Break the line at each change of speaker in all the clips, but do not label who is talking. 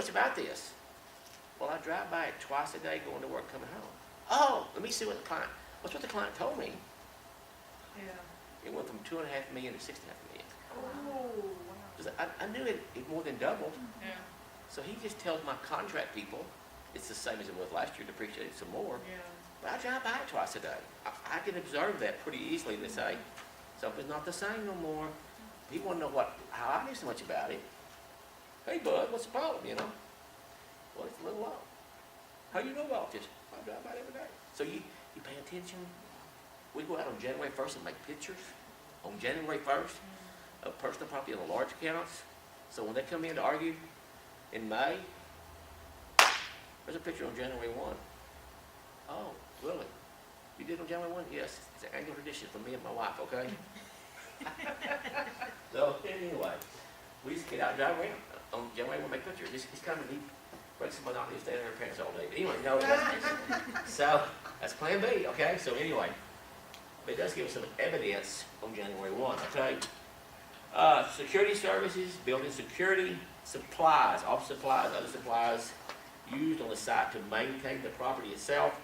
much about this. Well, I drive by it twice a day going to work, coming home. Oh, let me see what the client, what's what the client told me.
Yeah.
It went from 2.5 million to 6.5 million.
Oh, wow.
'Cause I knew it more than doubled.
Yeah,
So he just tells my contract people, it's the same as it was last year, depreciated some more.
yeah.
But I drive by it twice a day. I can observe that pretty easily and say, something's not the same no more. People want to know how I knew so much about it. Hey bud, what's the problem, you know? Well, it's a little low. How you know about this? I drive by it every day. So you pay attention. We go out on January 1st and make pictures. On January 1st of personal property on the large accounts. So when they come in to argue in May, there's a picture on January 1. Oh, really? You did on January 1? Yes, it's an annual tradition for me and my wife, okay? So anyway, we just get out and drive around on January 1, make pictures. It's kind of neat. Break some monotony of staying in our parents all day. But anyway, no, so that's plan B, okay? So anyway, but it does give us some evidence on January 1, okay? Security services, building security, supplies, office supplies, other supplies used on the site to maintain the property itself.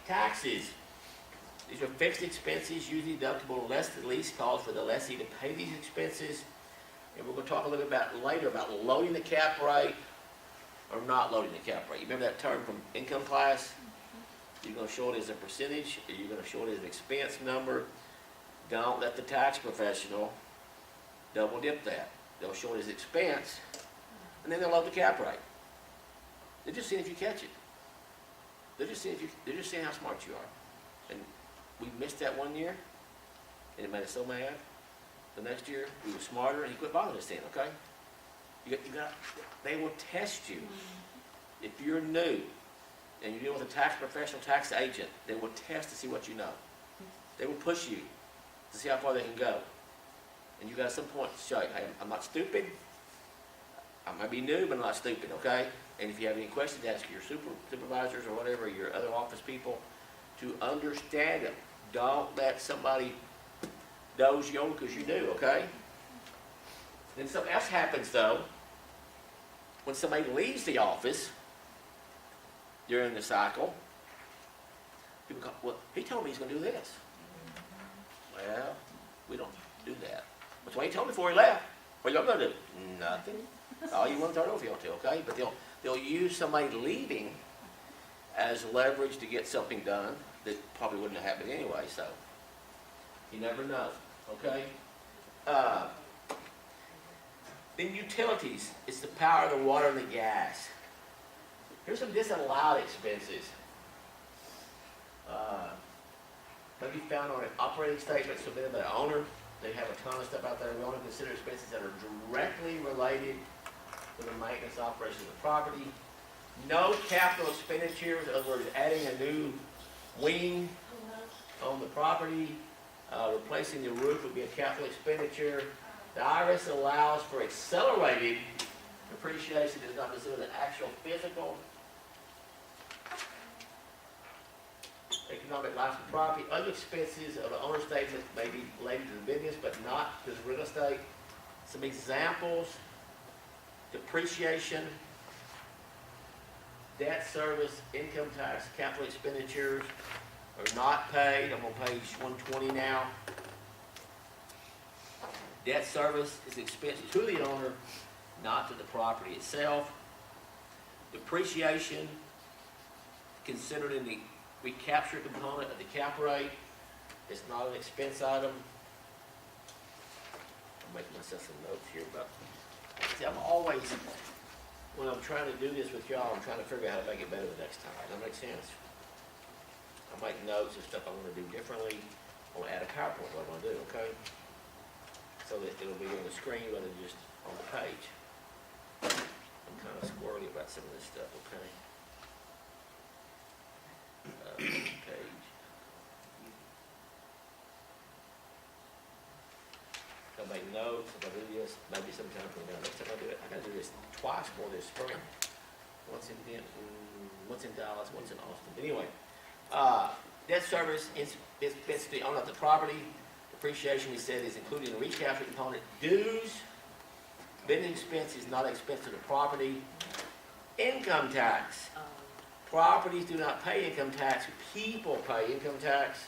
Taxes. These are fixed expenses, usually deductible less than lease cost for the lessee to pay these expenses. And we're going to talk a little bit later about loading the cap rate or not loading the cap rate. You remember that term from income class? You're going to show it as a percentage, or you're going to show it as an expense number. Don't let the tax professional double dip that. They'll show it as expense, and then they'll load the cap rate. They're just seeing if you catch it. They're just seeing how smart you are. And we missed that one year, and it made us so mad. The next year, we were smarter, and he quit bothering us then, okay? They will test you. If you're new, and you're dealing with a tax professional, tax agent, they will test to see what you know. They will push you to see how far they can go. And you got at some point to show, hey, I'm not stupid. I might be new, but I'm not stupid, okay? And if you have any questions, ask your supervisors or whatever, your other office people, to understand them. Don't let somebody doze you on because you do, okay? Then something else happens, though. When somebody leaves the office during the cycle, people go, well, he told me he's going to do this. Well, we don't do that. That's what he told me before he left. What are you going to do? Nothing. All you want to throw over to, okay? But they'll use somebody leaving as leverage to get something done that probably wouldn't have happened anyway, so you never know, okay? Then utilities, it's the power, the water, and the gas. Here's some disallowed expenses. Maybe found on an operating statement submitted by the owner. They have a ton of stuff out there. We only consider expenses that are directly related to the maintenance operation of the property. No capital expenditures, in other words, adding a new wing on the property, replacing the roof would be a capital expenditure. The IRS allows for accelerated depreciation that is not considered an actual physical economic life of the property. Other expenses of the owner's statement may be related to the business, but not to the real estate. Some examples: depreciation, debt service, income tax, capital expenditures are not paid. I'm on page 120 now. Debt service is expense to the owner, not to the property itself. Depreciation considered in the recapture component of the cap rate. It's not an expense item. I'm making myself some notes here, but see, I'm always, when I'm trying to do this with y'all, I'm trying to figure out how to make it better the next time. Does that make sense? I make notes and stuff I want to do differently. I want to add a PowerPoint, what I want to do, okay? So that it'll be on the screen rather than just on the page. I'm kind of squirrely about some of this stuff, okay? Page. I'll make notes, if I do this, maybe sometime from now. Next time I do it, I gotta do this twice more this spring. Once in Denton, once in Dallas, once in Austin. Anyway, debt service is basically on the property. Depreciation, we said, is included in the recapture component. Dues, building expense is not an expense to the property. Income tax. Properties do not pay income tax, people pay income tax.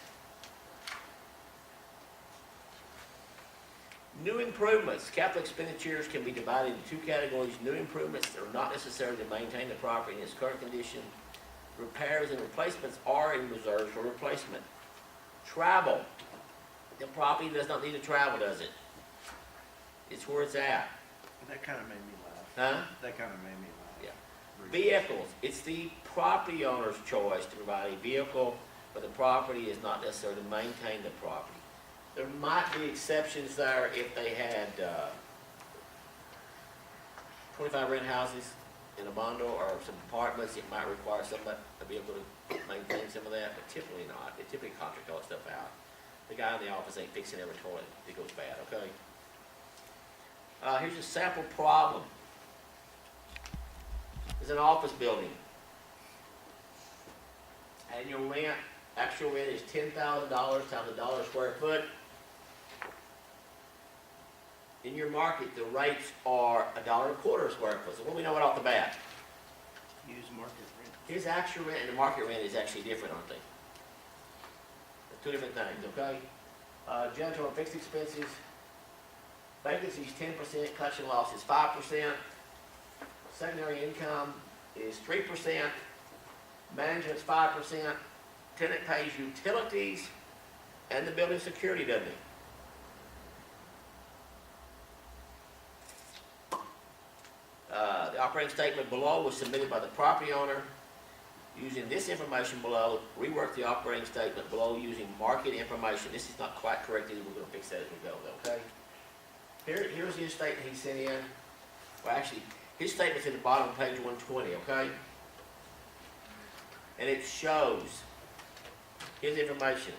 New improvements, capital expenditures can be divided into two categories. New improvements that are not necessary to maintain the property in its current condition. Repairs and replacements are in reserve for replacement. Travel, the property does not need to travel, does it? It's where it's at,
That kind of made me laugh.
huh?
That kind of made me laugh.
Vehicles, it's the property owner's choice to provide a vehicle, but the property is not necessary to maintain the property. There might be exceptions there if they had 25 rent houses in a bundle or some apartments, it might require somebody to be able to maintain some of that, but typically not. They typically contract all that stuff out. The guy in the office ain't fixing every toilet that goes bad, okay? Here's a sample problem. It's an office building. Annual rent, actual rent is $10,000 times $1 a square foot. In your market, the rates are $1.25 a square foot. So what do we know right off the bat?
Use market rent.
His actual rent and the market rent is actually different, aren't they? They're two different things, okay? Janitorial fixed expenses, vacancies 10%, collection loss is 5%. Secondary income is 3%, management's 5%, tenant pays utilities, and the building security, doesn't it? The operating statement below was submitted by the property owner. Using this information below, rework the operating statement below using market information. This is not quite correct either, we're gonna fix that as we go, okay? Here's his statement he sent in. Well, actually, his statement's at the bottom of page 120, okay? And it shows his information.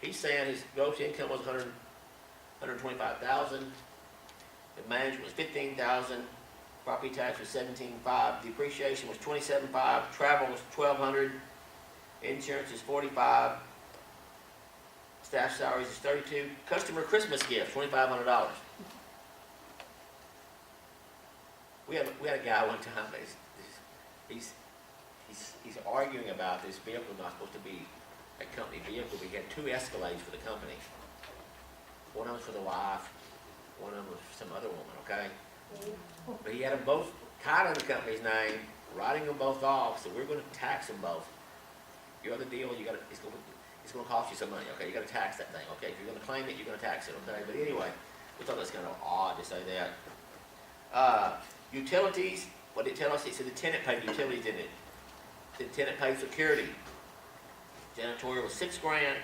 He's saying his gross income was 125,000. The management was 15,000. Property tax was 17,500. Depreciation was 27,500. Travel was 1,200. Insurance is 45. Staff salaries is 32. Customer Christmas gifts, $2,500. We had a guy one time. He's arguing about this vehicle not supposed to be a company vehicle. We had 2 Escalades for the company. One of them was for the wife. One of them was for some other woman. Okay, but he had them both tied in the company's name, writing them both off. So we're going to tax them both. Your other deal, you got it's going to cost you some money. Okay, you got to tax that thing. Okay, if you're going to claim it, you're going to tax it. Okay, but anyway, we thought that's kind of odd to say that. Utilities. What did it tell us? It said the tenant paid utilities, didn't it? The tenant paid security. Janitorial was $6,000.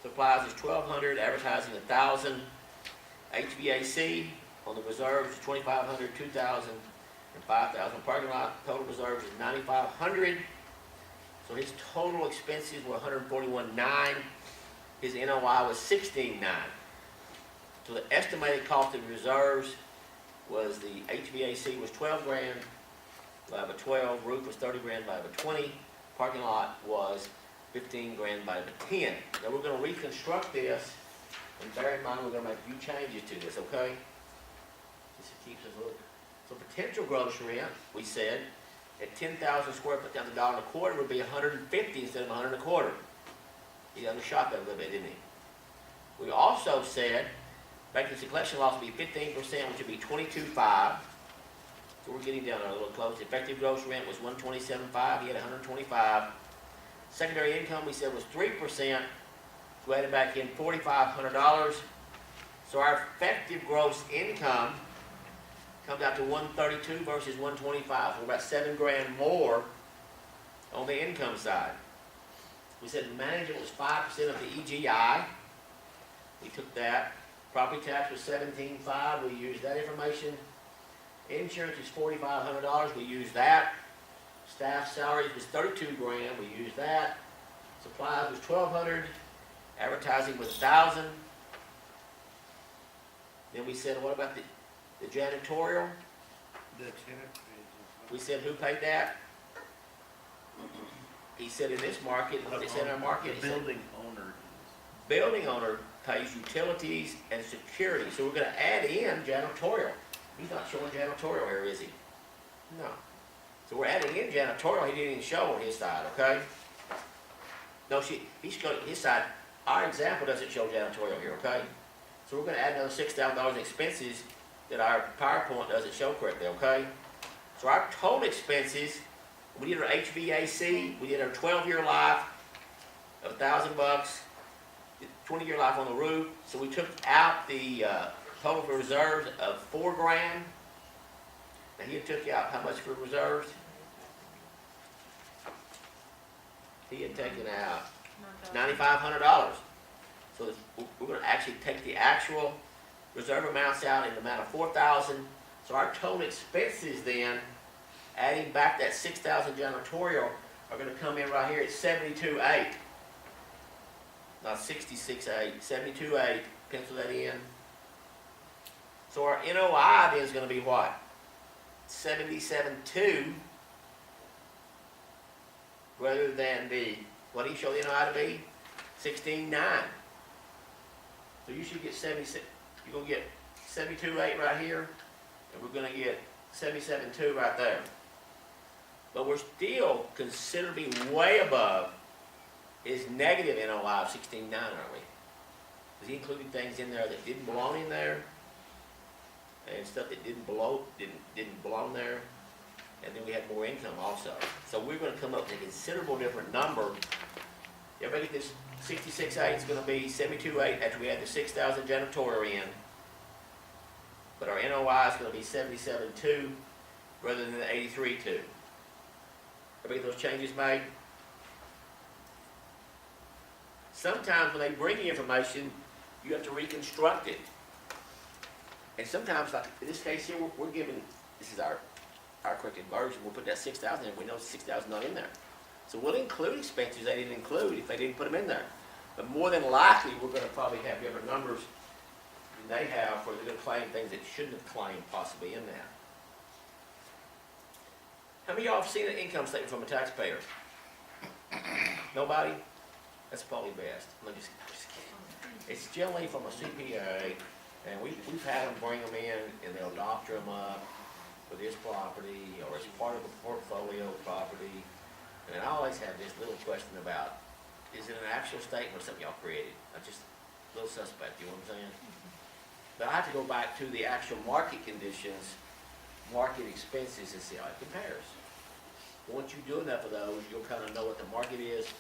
Supplies is $1,200. Advertising $1,000. HVAC on the reserves is $2,500, $2,000, and $5,000. Parking lot total reserves is $9,500. So his total expenses were $141,900. His NOI was $16,900. So the estimated cost of reserves was the HVAC was $12,000, by a 12. Roof was $30,000, by a 20. Parking lot was $15,000, by a 10. Now we're going to reconstruct this, and bear in mind we're going to make a few changes to this, okay? This keeps us a little. So potential gross rent, we said, at 10,000 square foot down to $1.25 would be 150 instead of 125. He undershot that a little bit, didn't he? We also said vacancy collection loss would be 15%, which would be 22.5. So we're getting down a little close. Effective gross rent was 127.5. He had 125. Secondary income we said was 3%. We added back in $4,500. So our effective gross income comes out to 132 versus 125. So we're about $7,000 more on the income side. We said management was 5% of the EGI. We took that. Property tax was 17.5. We used that information. Insurance is $4,500. We used that. Staff salaries was $32,000. We used that. Supplies was $1,200. Advertising was $1,000. Then we said, what about the janitorial?
The tenant pays.
We said, who paid that? He said in this market, what they said in our market,
The
he said,
building owner.
building owner pays utilities and security. So we're gonna add in janitorial. He's not showing janitorial here, is he? No. So we're adding in janitorial, he didn't even show on his side, okay? No, he's showing his side. Our example doesn't show janitorial here, okay? So we're gonna add another $6,000 in expenses that our PowerPoint doesn't show correctly, okay? So our total expenses, we did our HVAC, we did our 12-year life of $1,000, 20-year life on the roof. So we took out the total for reserves of $4,000. Now he had took out how much for reserves? He had taken out $9,500. So we're going to actually take the actual reserve amounts out in the amount of $4,000. So our total expenses then, adding back that $6,000 janitorial, are going to come in right here at $72,800. Not $66,800, $72,800. Pencil that in. So our NOI then is going to be what? $77,200, rather than the, what do you show the NOI to be? $16,900. So you should get 76. You're gonna get 72,800 right here, and we're gonna get 77,200 right there. But we're still considerably way above his negative NOI of 16,900, aren't we? Because he included things in there that didn't belong in there, and stuff that didn't belong there, and then we had more income also. So we're gonna come up with a considerable different number. Everybody get this 66,800 is gonna be 72,800 after we add the 6,000 janitorial in. But our NOI is gonna be 77,200 rather than the 83,200. Everybody get those changes made? Sometimes when they bring you information, you have to reconstruct it. And sometimes, like in this case here, we're given, this is our corrected version, we'll put that 6,000 in, we know 6,000 not in there. So we'll include expenses they didn't include if they didn't put them in there. But more than likely, we're gonna probably have different numbers than they have, where they're gonna claim things that shouldn't have claimed possibly in that. How many of y'all have seen an income statement from a taxpayer? Nobody? That's probably best. I'm just kidding. It's generally from a CPA, and we've had them bring them in, and they'll doctor them up for this property, or as part of a portfolio property. And I always have this little question about, is it an actual statement or something y'all created? I'm just a little suspect, you know what I'm saying? But I have to go back to the actual market conditions, market expenses, and see how it compares. Once you do enough of those, you'll kind of know what the market is,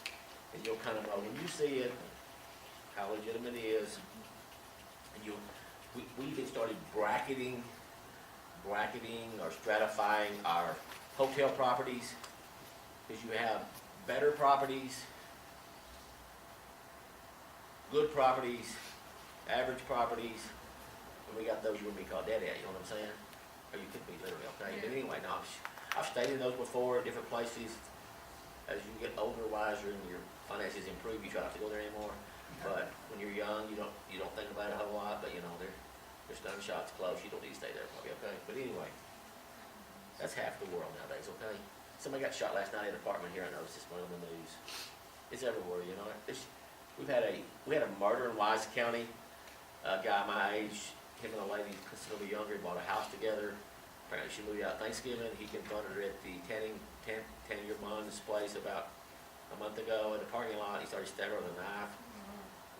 and you'll kind of know when you see it, how legitimate it is. And we even started bracketing or stratifying our hotel properties, because you have better properties, good properties, average properties, and we got those you wouldn't be called dead at, you know what I'm saying? Or you could be literally, okay? But anyway, no, I've stated those before at different places. As you get older, wiser, and your finances improve, you try not to go there anymore. But when you're young, you don't think about it a whole lot, but you know, there's gunshots close, you don't need to stay there probably, okay? But anyway, that's half the world nowadays, okay? Somebody got shot last night in an apartment here, I noticed this one on the news. It's everywhere, you know. We had a murder in Wise County. A guy my age, him and a lady considerably younger, bought a house together. Apparently she moved out Thanksgiving. He confronted her at the tanning your mom's place about a month ago in the parking lot. He started stabbing her with a knife,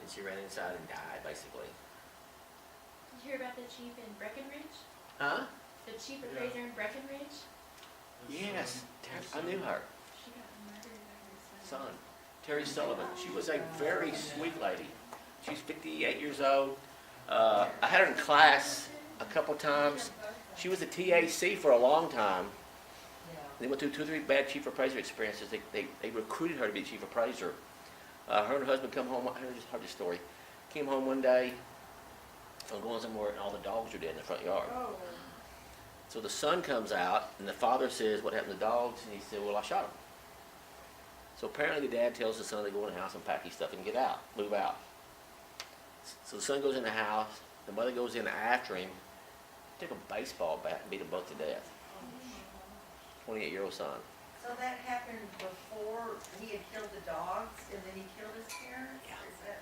and she ran inside and died, basically.
Did you hear about the chief in Breckenridge?
Huh?
The chief appraiser in Breckenridge?
Yes, I knew her.
She got murdered by her son.
Son, Terry Sullivan. She was a very sweet lady. She's 58 years old. I had her in class a couple times. She was a TAC for a long time. They went through 2 or 3 bad chief appraiser experiences. They recruited her to be chief appraiser. Her and her husband come home. I just heard this story. Came home one day from going somewhere, and all the dogs are dead in the front yard.
Oh.
So the son comes out, and the father says, "What happened to the dogs?" And he said, "Well, I shot them." So apparently the dad tells the son to go in the house and pack his stuff and get out, move out. So the son goes in the house, the mother goes in after him, took a baseball bat and beat them both to death. 28-year-old son.
So that happened before he had killed the dogs, and then he killed his parents?
Yeah.
Is that?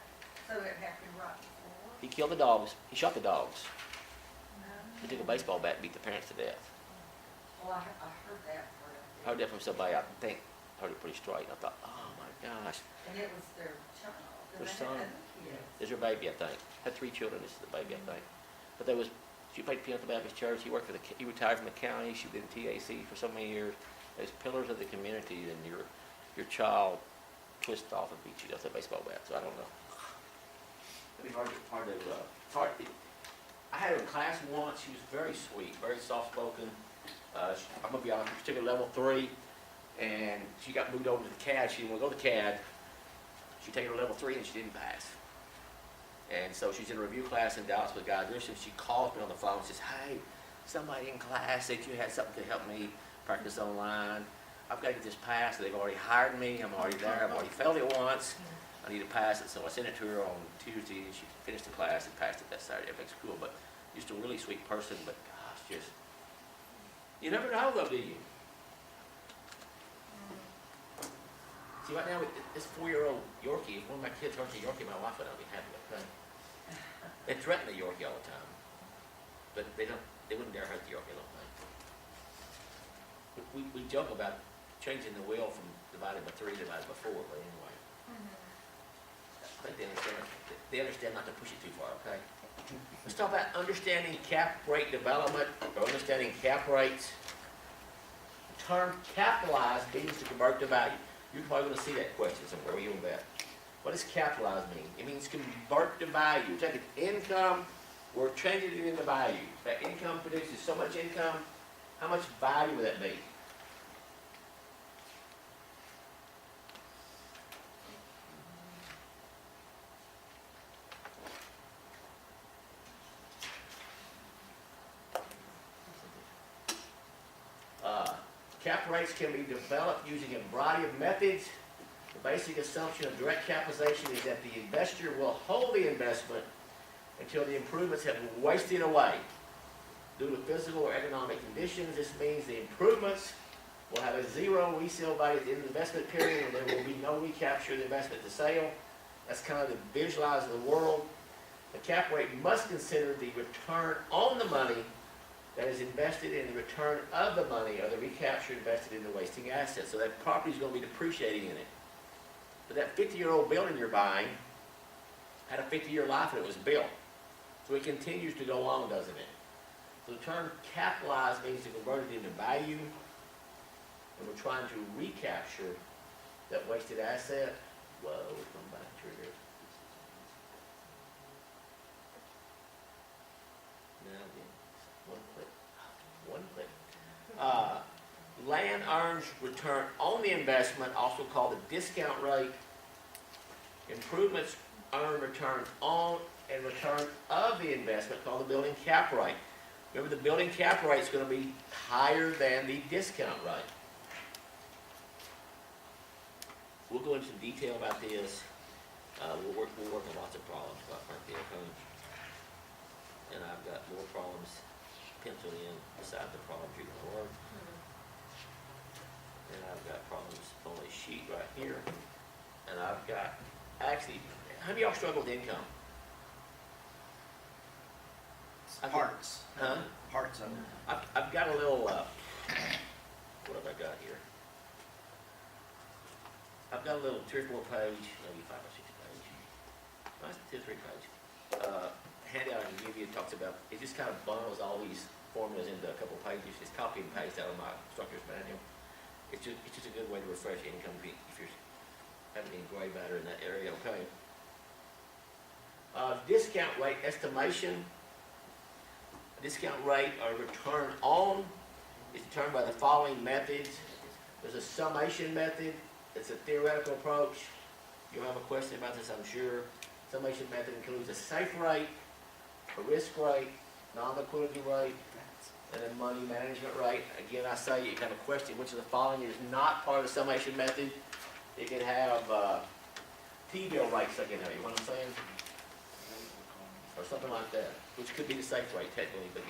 So it happened right before?
He killed the dogs. He shot the dogs.
No.
He took a baseball bat and beat the parents to death.
Well, I heard that part of
I heard that from somebody I think heard it pretty straight. And I thought, oh my gosh,
it. And it was their child.
Their
They had
son.
other kids.
this is her baby, I think. Had 3 children. This is the baby, I think. But there was, she played piano at the Baptist Church. He worked for he retired from the county. She did TAC for so many years. There's pillars of the community, and your child twists off and beats you with a baseball bat. So I don't know. It'd be hard to. I had her in class once. She was very sweet, very soft-spoken. I'm gonna be honest, she took a level 3, and she got moved over to the CAD. She didn't want to go to CAD. She took her level 3, and she didn't pass. And so she's in a review class in Dallas with Guy Grisham. She calls me on the phone and says, hey, somebody in class said you had something to help me practice online. I've got to get this passed. They've already hired me. I'm already there. I've already failed it once. I need to pass it. So I sent it to her on Tuesday, and she finished the class and passed it that Saturday. Everything's cool. But just a really sweet person. But gosh, just, you never know though, do you? See, right now, this 4-year-old Yorkie, if one of my kids hurts a Yorkie, my wife and I'll be happy, okay? They threaten the Yorkie all the time, but they wouldn't dare hurt the Yorkie, I don't think. We joke about changing the wheel from divided by 3 divided by 4, but anyway. I think they understand not to push it too far, okay? Let's talk about understanding cap rate development, or understanding cap rates. The term capitalize means to convert to value. You're probably gonna see that question somewhere, where you will bet. What does capitalize mean? It means convert to value. Take an income, we're changing it into value. That income produces so much income, how much value would that be? Cap rates can be developed using a variety of methods. The basic assumption of direct capitalization is that the investor will hold the investment until the improvements have wasted away. Due to physical or economic conditions, this means the improvements will have a 0 resale value at the end of the investment period, and there will be no recapture of the investment to sale. That's kind of the visualize of the world. The cap rate must consider the return on the money that is invested in the return of the money or the recapture invested in the wasting assets. So that property is going to be depreciating in it. But that 50-year-old building you're buying had a 50-year life when it was built. So it continues to go on, doesn't it? So the term capitalize means to convert it into value. And we're trying to recapture that wasted asset. Whoa, come back, trigger. Now again. One click. Land earns return on the investment, also called the discount rate. Improvements earn return on and return of the investment, called the building cap rate. Remember, the building cap rate is going to be higher than the discount rate. We'll go into some detail about this. We'll work on lots of problems, quite frankly, okay? And I've got more problems penciled in beside the problems you're going to learn. And I've got problems on a sheet right here. And I've got, actually, how many of y'all struggle with income?
Parts.
Huh?
Parts of it.
I've got a little, what have I got here? I've got a little 3 or 4 page, maybe 5 or 6 page, 2 or 3 page, handout I can give you. It talks about, it just kind of bundles all these formulas into a couple pages. It's copy and paste out of my instructor's manual. It's just a good way to refresh income if you're having any gray matter in that area, okay? Discount rate estimation. Discount rate or return on is determined by the following methods. There's a summation method. It's a theoretical approach. You'll have a question about this, I'm sure. Summation method includes a safe rate, a risk rate, non-liquidity rate, and a money management rate. Again, I say you have a question, which of the following is not part of the summation method? You can have T-bill rates, you know what I'm saying? Or something like that, which could be the safe rate technically, but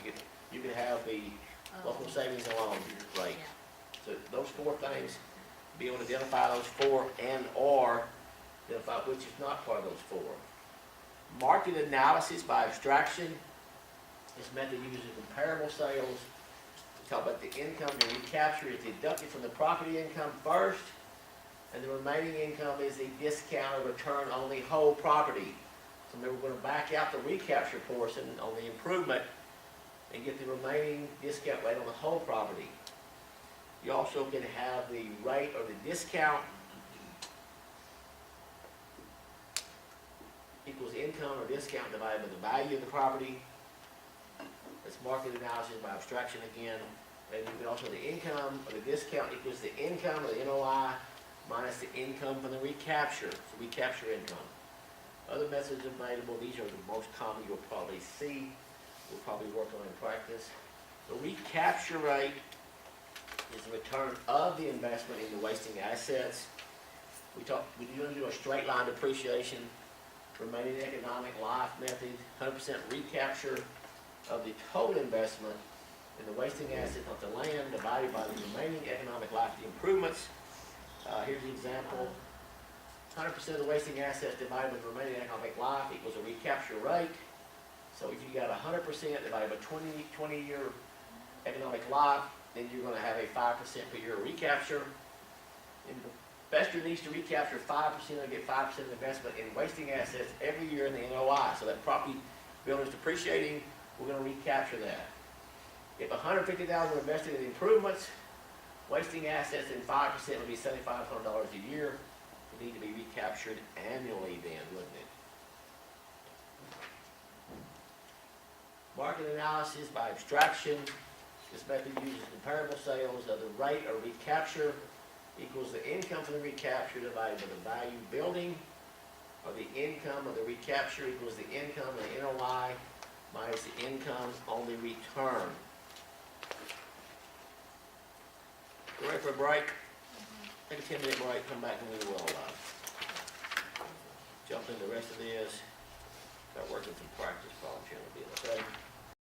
you can have the local savings and loan rate. So those 4 things, be able to identify those 4 and or identify which is not part of those 4. Market analysis by abstraction. This method uses comparable sales. We talk about the income to recapture is deducted from the property income first, and the remaining income is the discounted return-only whole property. So maybe we're gonna back out the recapture portion on the improvement and get the remaining discount rate on the whole property. You also can have the rate or the discount equals income or discount divided by the value of the property. That's market analysis by abstraction again. And you can also, the income or the discount equals the income or the NOI minus the income from the recapture, so recapture income. Other methods available, these are the most common you'll probably see, we'll probably work on in practice. The recapture rate is the return of the investment in the wasting assets. We do a straight line depreciation, remaining economic life method, 100% recapture of the total investment in the wasting assets of the land divided by the remaining economic life of the improvements. Here's the example. 100% of the wasting assets divided by the remaining economic life equals a recapture rate. So if you got 100% divided by 20-year economic life, then you're going to have a 5% per year recapture. And the investor needs to recapture 5% and get 5% of the investment in wasting assets every year in the NOI. So that property building is depreciating, we're going to recapture that. If $150,000 invested in improvements, wasting assets in 5% would be $7,500 a year. It need to be recaptured annually then, wouldn't it? Market analysis by abstraction. This method uses comparable sales of the rate of recapture equals the income from the recapture divided by the value building, or the income of the recapture equals the income of the NOI minus the income on the return. You ready for a break? Take a 10-minute break, come back and we will jump into the rest of this. Start working some practice problems here in a bit, okay?